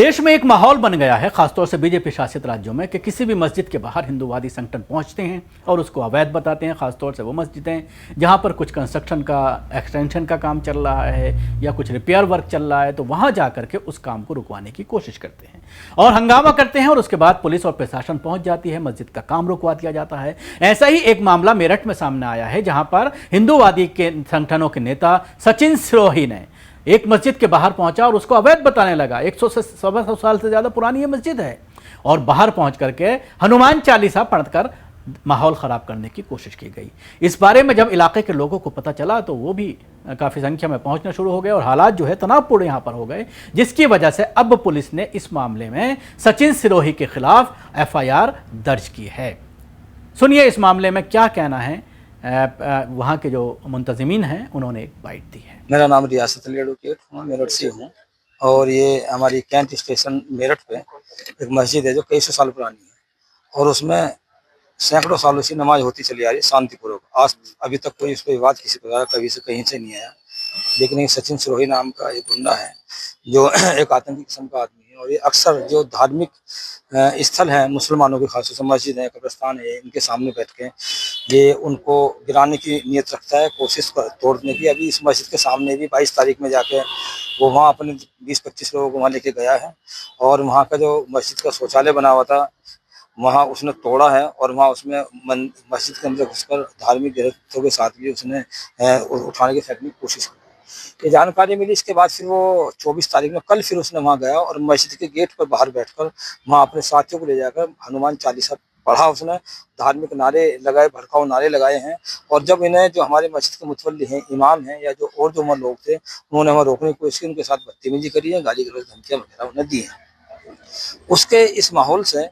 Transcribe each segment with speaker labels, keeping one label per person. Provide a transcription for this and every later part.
Speaker 1: देश में एक माहौल बन गया है, खासतौर से बीजेपी शासित राज्यों में, कि किसी भी मस्जिद के बाहर हिंदूवादी संगठन पहुंचते हैं और उसको अवैध बताते हैं। खासतौर से वो मस्जिदें जहां पर कुछ कंस्ट्रक्शन का, एक्सटेंशन का काम चल रहा है या कुछ रिपेयर वर्क चल रहा है, तो वहां जाकर के उस काम को रुकवाने की कोशिश करते हैं और हंगामा करते हैं और उसके बाद पुलिस और प्रशासन पहुंच जाती है, मस्जिद का काम रुकवा दिया जाता है। ऐसा ही एक मामला मेरठ में सामने आया है, जहां पर हिंदूवादी के संगठनों के नेता सचिन सिरोही ने एक मस्जिद के बाहर पहुंचा और उसको अवैध बताने लगा। 100 साल से ज्यादा पुरानी ये मस्जिद है और बाहर पहुंच करके हनुमान चालीसा पढ़कर माहौल खराब करने की कोशिश की गई। इस बारे में जब इलाके के लोगों को पता चला तो वो भी काफी संख्या में पहुंचना शुरू हो गए और हालात जो है तनावपूर्ण यहां पर हो गए, जिसकी वजह से अब पुलिस ने इस मामले में सचिन सिरोही के खिलाफ FIR दर्ज की है। सुनिए इस मामले में क्या कहना है वहाँ के जो मुंतजिमीन हैं, उन्होंने एक बाइट दी है।
Speaker 2: मेरा नाम रियासत अली एडवोकेट हूँ, मेरठ से हूँ और ये हमारी कैंट स्टेशन मेरठ पे एक मस्जिद है जो कई सौ साल पुरानी है और उसमें सैकड़ों सालों से नमाज होती चली आ रही है शांतिपूर्वक। आज अभी तक कोई उस पर विवाद किसी प्रकार कभी से कहीं से नहीं आया। लेकिन एक सचिन सिरोही नाम का एक गुंडा है जो एक आतंकी किस्म का आदमी है और ये अक्सर जो धार्मिक स्थल है मुसलमानों के, खासतौर से मस्जिद है, कब्रिस्तान है, इनके सामने बैठ के ये उनको गिराने की नीयत रखता है, कोशिश तोड़ने की। अभी इस मस्जिद के सामने भी 22 तारीख में जाके वो वहाँ अपने 20-25 लोगों को वहाँ लेके गया है और वहाँ का जो मस्जिद का शौचालय बना हुआ था वहाँ उसने तोड़ा है और वहाँ उसमें मस्जिद के अंदर घुसकर धार्मिक ग्रंथों के साथ भी उसने उठाने की फेंकने की कोशिश की। ये जानकारी मिली, इसके बाद फिर वो 24 तारीख में कल फिर उसने वहाँ गया और मस्जिद के गेट पर बाहर बैठकर वहाँ अपने साथियों को ले जाकर हनुमान चालीसा पढ़ा। उसने धार्मिक नारे लगाए, भड़काऊ नारे लगाए हैं और जब इन्हें जो हमारे मस्जिद के मुतवल्ली हैं, इमाम हैं या जो और जो लोग थे, उन्होंने वहाँ रोकने की कोशिश की, उनके साथ बदतमीजी करी है, गाली गलौज धमकियाँ वगैरह उन्हें दी हैं। उसके इस माहौल से,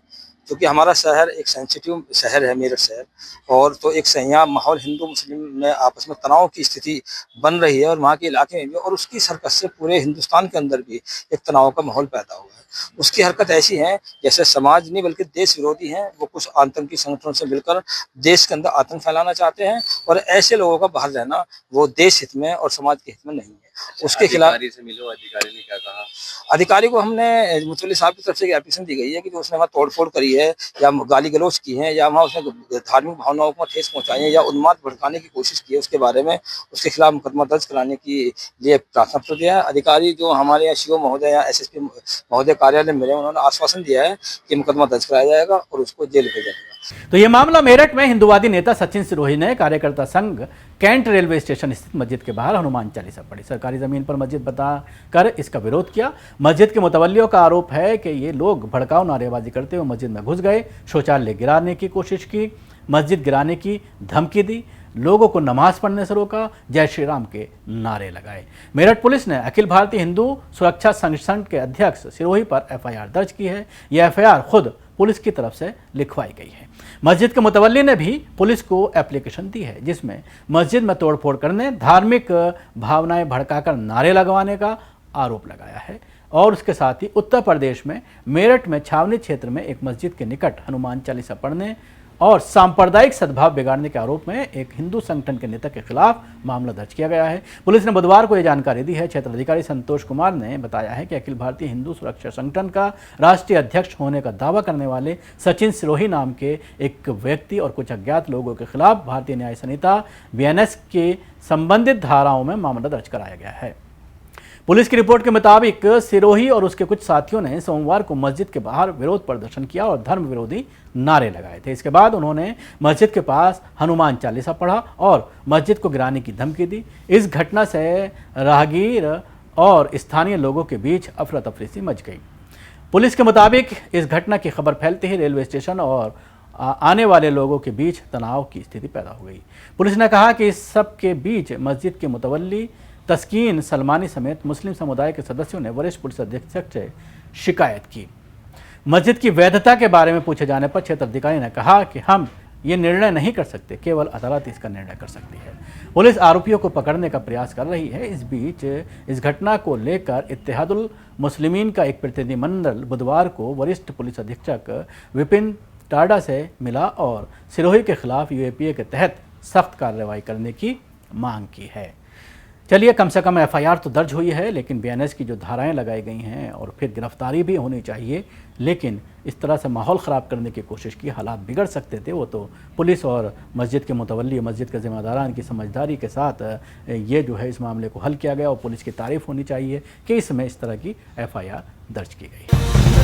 Speaker 2: क्योंकि हमारा शहर एक सेंसिटिव शहर है मेरठ शहर, और तो एक यहाँ माहौल हिंदू मुस्लिम में आपस में तनाव की स्थिति बन रही है और वहाँ के इलाके में भी और उसकी सरकत से पूरे हिंदुस्तान के अंदर भी एक तनाव का माहौल पैदा हुआ है। उसकी हरकत ऐसी है जैसे समाज नहीं बल्कि देश विरोधी हैं। वो कुछ आतंकी संगठनों से मिलकर देश के अंदर आतंक फैलाना चाहते हैं और ऐसे लोगों का बाहर रहना वो देश हित में और समाज के हित में नहीं है। उसके खिलाफ
Speaker 3: अधिकारी ने क्या कहा?
Speaker 2: अधिकारी को हमने मुतवल्ली साहब की तरफ से एप्लीकेशन दी गई है कि उसने वहाँ तोड़फोड़ करी है या गाली गलौज की है या वहाँ उसने धार्मिक भावनाओं को ठेस पहुंचाई है या उन्माद भड़काने की कोशिश की है, उसके बारे में उसके खिलाफ मुकदमा दर्ज कराने के लिए प्रार्थना पत्र दिया है। अधिकारी जो हमारे यहाँ CO महोदय या SSP महोदय कार्यालय मिले, उन्होंने आश्वासन दिया है कि मुकदमा दर्ज कराया जाएगा और उसको जेल भेजा जाएगा।
Speaker 1: तो ये मामला मेरठ में हिंदूवादी नेता सचिन सिरोही ने कार्यकर्ता संघ कैंट रेलवे स्टेशन स्थित मस्जिद के बाहर हनुमान चालीसा पढ़ी। सरकारी जमीन पर मस्जिद बताकर इसका विरोध किया। मस्जिद के मुतवल्लियों का आरोप है कि ये लोग भड़काऊ नारेबाजी करते हुए मस्जिद में घुस गए, शौचालय गिराने की कोशिश की, मस्जिद गिराने की धमकी दी, लोगों को नमाज पढ़ने से रोका, जय श्री राम के नारे लगाए। मेरठ पुलिस ने अखिल भारतीय हिंदू सुरक्षा संगठन के अध्यक्ष सिरोही पर FIR दर्ज की है। यह FIR खुद पुलिस की तरफ से लिखवाई गई है। मस्जिद के मुतवल्ली ने भी पुलिस को एप्लीकेशन दी है, जिसमें मस्जिद में तोड़फोड़ करने, धार्मिक भावनाएं भड़काकर नारे लगवाने का आरोप लगाया है और उसके साथ ही उत्तर प्रदेश में मेरठ में छावनी क्षेत्र में एक मस्जिद के निकट हनुमान चालीसा पढ़ने और सांप्रदायिक सद्भाव बिगाड़ने के आरोप में एक हिंदू संगठन के नेता के खिलाफ मामला दर्ज किया गया है। पुलिस ने बुधवार को यह जानकारी दी है। क्षेत्र अधिकारी संतोष कुमार ने बताया है कि अखिल भारतीय हिंदू सुरक्षा संगठन का राष्ट्रीय अध्यक्ष होने का दावा करने वाले सचिन सिरोही नाम के एक व्यक्ति और कुछ अज्ञात लोगों के खिलाफ भारतीय न्याय संहिता BNS के संबंधित धाराओं में मामला दर्ज कराया गया है। पुलिस की रिपोर्ट के मुताबिक सिरोही और उसके कुछ साथियों ने सोमवार को मस्जिद के बाहर विरोध प्रदर्शन किया और धर्म विरोधी नारे लगाए थे। इसके बाद उन्होंने मस्जिद के पास हनुमान चालीसा पढ़ा और मस्जिद को गिराने की धमकी दी। इस घटना से राहगीर और स्थानीय लोगों के बीच अफरा तफरी सी मच गई। पुलिस के मुताबिक इस घटना की खबर फैलते ही रेलवे स्टेशन और आने वाले लोगों के बीच तनाव की स्थिति पैदा हो गई। पुलिस ने कहा कि इस सब के बीच मस्जिद के मुतवल्ली तस्कीन सलमानी समेत मुस्लिम समुदाय के सदस्यों ने वरिष्ठ पुलिस अधीक्षक से शिकायत की। मस्जिद की वैधता के बारे में पूछे जाने पर क्षेत्र अधिकारी ने कहा कि हम ये निर्णय नहीं कर सकते, केवल अदालत इसका निर्णय कर सकती है। पुलिस आरोपियों को पकड़ने का प्रयास कर रही है। इस बीच इस घटना को लेकर इत्तेहादुल मुस्लिमीन का एक प्रतिनिधिमंडल बुधवार को वरिष्ठ पुलिस अधीक्षक विपिन टाडा से मिला और सिरोही के खिलाफ UAPA के तहत सख्त कार्रवाई करने की मांग की है। चलिए, कम से कम एफआईआर तो दर्ज हुई है, लेकिन बीएनएस की जो धाराएं लगाई गई हैं और फिर गिरफ्तारी भी होनी चाहिए। लेकिन इस तरह से माहौल ख़राब करने की कोशिश की, हालात बिगड़ सकते थे। वो तो पुलिस और मस्जिद के मुतवल्ली, मस्जिद के ज़िम्मेदारान की समझदारी के साथ ये जो है इस मामले को हल किया गया और पुलिस की तारीफ़ होनी चाहिए कि इसमें इस तरह की एफआईआर दर्ज की गई।